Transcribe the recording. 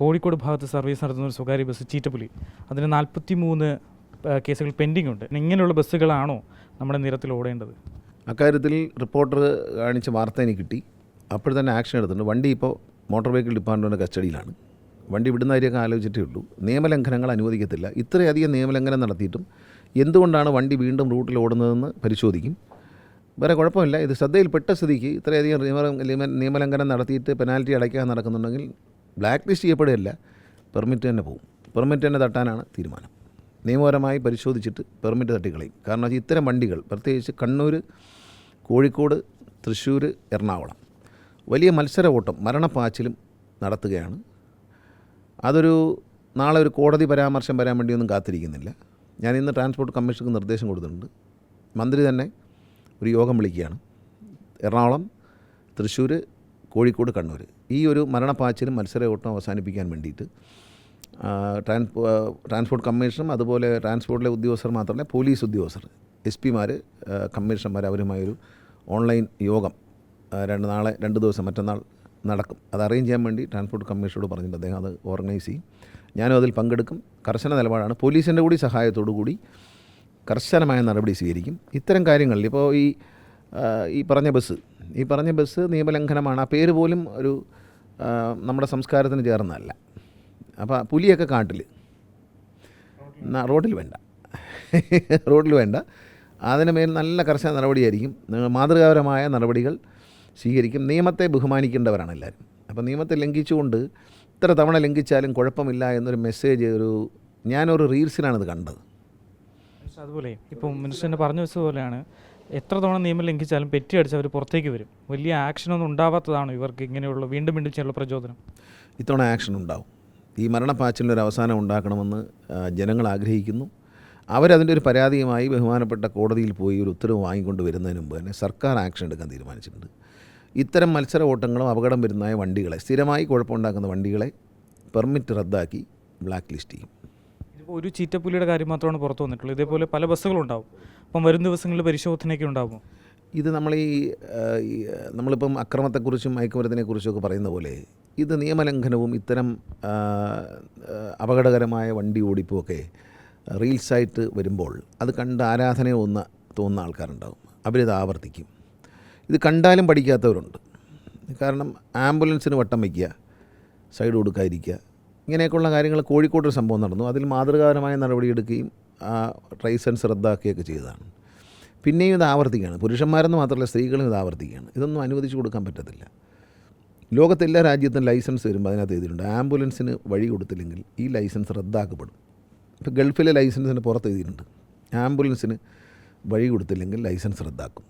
കോഴിക്കോട് ഭാഗത്ത് സർവീസ് നടത്തുന്ന ഒരു സ്വകാര്യ ബസ് ചീറ്റപ്പുലി, അതിന് 43 കേസുകൾ പെൻഡിംഗ് ഉണ്ട്. ഇങ്ങനെയുള്ള ബസ്സുകളാണോ നമ്മുടെ നിരത്തിൽ ഓടേണ്ടത്? അക്കാര്യത്തിൽ റിപ്പോർട്ടർ കാണിച്ച വാർത്ത എനിക്ക് കിട്ടി. അപ്പോൾ തന്നെ ആക്ഷൻ എടുത്തിട്ടുണ്ട്. വണ്ടി ഇപ്പോൾ മോട്ടോർ വെഹിക്കിൾ ഡിപ്പാർട്ട്മെൻറ്റിൻ്റെ കസ്റ്റഡിയിലാണ്. വണ്ടി വിടുന്ന കാര്യമൊക്കെ ആലോചിച്ചിട്ടേ ഉള്ളൂ. നിയമലംഘനങ്ങൾ അനുവദിക്കത്തില്ല. ഇത്രയധികം നിയമലംഘനം നടത്തിയിട്ടും എന്തുകൊണ്ടാണ് വണ്ടി വീണ്ടും റൂട്ടിൽ ഓടുന്നതെന്ന് പരിശോധിക്കും. വേറെ കുഴപ്പമില്ല. ഇത് ശ്രദ്ധയിൽപ്പെട്ട സ്ഥിതിക്ക് ഇത്രയധികം നിയമലംഘനം നടത്തിയിട്ട് പെനാൽറ്റി അടയ്ക്കാൻ നടക്കുന്നുണ്ടെങ്കിൽ ബ്ലാക്ക് ലിസ്റ്റ് ചെയ്യപ്പെടുകയല്ല, പെർമിറ്റ് തന്നെ പോകും. പെർമിറ്റ് തന്നെ തട്ടാനാണ് തീരുമാനം. നിയമപരമായി പരിശോധിച്ചിട്ട് പെർമിറ്റ് തട്ടിക്കളയും. കാരണം ഇത്തരം വണ്ടികൾ പ്രത്യേകിച്ച് കണ്ണൂർ, കോഴിക്കോട്, തൃശ്ശൂർ, എറണാകുളം വലിയ മത്സര ഓട്ടം മരണപ്പാച്ചിലും നടത്തുകയാണ്. അതൊരു നാളെ ഒരു കോടതി പരാമർശം വരാൻ വേണ്ടിയൊന്നും കാത്തിരിക്കുന്നില്ല. ഞാൻ ഇന്ന് ട്രാൻസ്പോർട്ട് കമ്മീഷണർക്ക് നിർദ്ദേശം കൊടുത്തിട്ടുണ്ട്. മന്ത്രി തന്നെ ഒരു യോഗം വിളിക്കുകയാണ്. എറണാകുളം, തൃശ്ശൂർ, കോഴിക്കോട്, കണ്ണൂർ ഈ ഒരു മരണപ്പാച്ചിലും മത്സര ഓട്ടം അവസാനിപ്പിക്കാൻ വേണ്ടിയിട്ട് ട്രാൻസ്പോർട്ട് കമ്മീഷനും അതുപോലെ ട്രാൻസ്പോർട്ടിലെ ഉദ്യോഗസ്ഥർ മാത്രമല്ല പോലീസ് ഉദ്യോഗസ്ഥർ, എസ് പിമാർ, കമ്മീഷണർമാർ അവരുമായൊരു ഓൺലൈൻ യോഗം നാളെ 2 ദിവസം മറ്റന്നാൾ നടക്കും. അത് അറേഞ്ച് ചെയ്യാൻ വേണ്ടി ട്രാൻസ്പോർട്ട് കമ്മീഷനോട് പറഞ്ഞിട്ടുണ്ട്. അദ്ദേഹം അത് ഓർഗനൈസ് ചെയ്യും. ഞാനും അതിൽ പങ്കെടുക്കും. കർശന നിലപാടാണ്. പോലീസിൻ്റെ കൂടി സഹായത്തോടു കൂടി കർശനമായ നടപടി സ്വീകരിക്കും. ഇത്തരം കാര്യങ്ങളിൽ ഇപ്പോൾ ഈ പറഞ്ഞ ബസ് നിയമലംഘനമാണ്. ആ പേര് പോലും ഒരു നമ്മുടെ സംസ്കാരത്തിന് ചേർന്നതല്ല. അപ്പോൾ പുലിയൊക്കെ കാട്ടിൽ, റോഡിൽ വേണ്ട. അതിന് മേൽ നല്ല കർശന നടപടിയായിരിക്കും. മാതൃകാപരമായ നടപടികൾ സ്വീകരിക്കും. നിയമത്തെ ബഹുമാനിക്കേണ്ടവരാണ് എല്ലാവരും. അപ്പോൾ നിയമത്തെ ലംഘിച്ചുകൊണ്ട് ഇത്ര തവണ ലംഘിച്ചാലും കുഴപ്പമില്ല എന്നൊരു മെസ്സേജ് ഞാനൊരു റീൽസിലാണിത് കണ്ടത്. അതുപോലെ ഇപ്പോൾ മിനിസ്റ്ററിനെ പറഞ്ഞു വെച്ചതുപോലെയാണ്, എത്ര തവണ നിയമം ലംഘിച്ചാലും പെറ്റി അടിച്ച് അവർ പുറത്തേക്ക് വരും. വലിയ ആക്ഷനൊന്നും ഉണ്ടാവാത്തതാണ് ഇവർക്ക് ഇങ്ങനെയുള്ള വീണ്ടും ചെയ്യാനുള്ള പ്രചോദനം. ഇത്തവണ ആക്ഷൻ ഉണ്ടാവും. ഈ മരണപ്പാച്ചിലിനൊരു അവസാനം ഉണ്ടാക്കണമെന്ന് ജനങ്ങൾ ആഗ്രഹിക്കുന്നു. അവരതിൻ്റെ ഒരു പരാതിയുമായി ബഹുമാനപ്പെട്ട കോടതിയിൽ പോയി ഒരു ഉത്തരവ് വാങ്ങിക്കൊണ്ട് വരുന്നതിന് മുമ്പ് തന്നെ സർക്കാർ ആക്ഷൻ എടുക്കാൻ തീരുമാനിച്ചിട്ടുണ്ട്. ഇത്തരം മത്സര ഓട്ടങ്ങളും അപകടം വരുന്നതായ വണ്ടികളെ, സ്ഥിരമായി കുഴപ്പമുണ്ടാക്കുന്ന വണ്ടികളെ പെർമിറ്റ് റദ്ദാക്കി ബ്ലാക്ക് ലിസ്റ്റ് ചെയ്യും. ഇതിപ്പോൾ ഒരു ചീറ്റപ്പുലിയുടെ കാര്യം മാത്രമാണ് പുറത്തു വന്നിട്ടുള്ളത്. ഇതേപോലെ പല ബസ്സുകളുണ്ടാവും. അപ്പം വരും ദിവസങ്ങളിൽ പരിശോധനയൊക്കെ ഉണ്ടാകുമോ? ഇത് നമ്മളിപ്പം അക്രമത്തെക്കുറിച്ചും മയക്കുമരുന്നിനെക്കുറിച്ചും ഒക്കെ പറയുന്ന പോലെ ഇത് നിയമലംഘനവും ഇത്തരം അപകടകരമായ വണ്ടി ഓടിപ്പുമൊക്കെ റീൽസായിട്ട് വരുമ്പോൾ അത് കണ്ട് ആരാധന തോന്നുന്ന ആൾക്കാരുണ്ടാകും. അവരിത് ആവർത്തിക്കും. ഇത് കണ്ടാലും പഠിക്കാത്തവരുണ്ട്. കാരണം ആംബുലൻസിന് വട്ടം വയ്ക്കുക, സൈഡ് കൊടുക്കാതിരിക്കുക, ഇങ്ങനെയൊക്കെയുള്ള കാര്യങ്ങൾ കോഴിക്കോട്ടൊരു സംഭവം നടന്നു. അതിൽ മാതൃകാപരമായ നടപടിയെടുക്കുകയും ലൈസൻസ് റദ്ദാക്കുകയൊക്കെ ചെയ്തതാണ്. പിന്നെയും ഇത് ആവർത്തിക്കുകയാണ്. പുരുഷന്മാരെന്ന് മാത്രമല്ല, സ്ത്രീകളും ഇത് ആവർത്തിക്കുകയാണ്. ഇതൊന്നും അനുവദിച്ചു കൊടുക്കാൻ പറ്റത്തില്ല. ലോകത്തെല്ലാ രാജ്യത്തും ലൈസൻസ് വരുമ്പോൾ അതിനകത്ത് എഴുതിയിട്ടുണ്ട്, ആംബുലൻസിന് വഴി കൊടുത്തില്ലെങ്കിൽ ഈ ലൈസൻസ് റദ്ദാക്കപ്പെടും. ഇപ്പോൾ ഗൾഫിലെ ലൈസൻസിന് പുറത്ത് എഴുതിയിട്ടുണ്ട്, ആംബുലൻസിന് വഴി കൊടുത്തില്ലെങ്കിൽ ലൈസൻസ് റദ്ദാക്കും.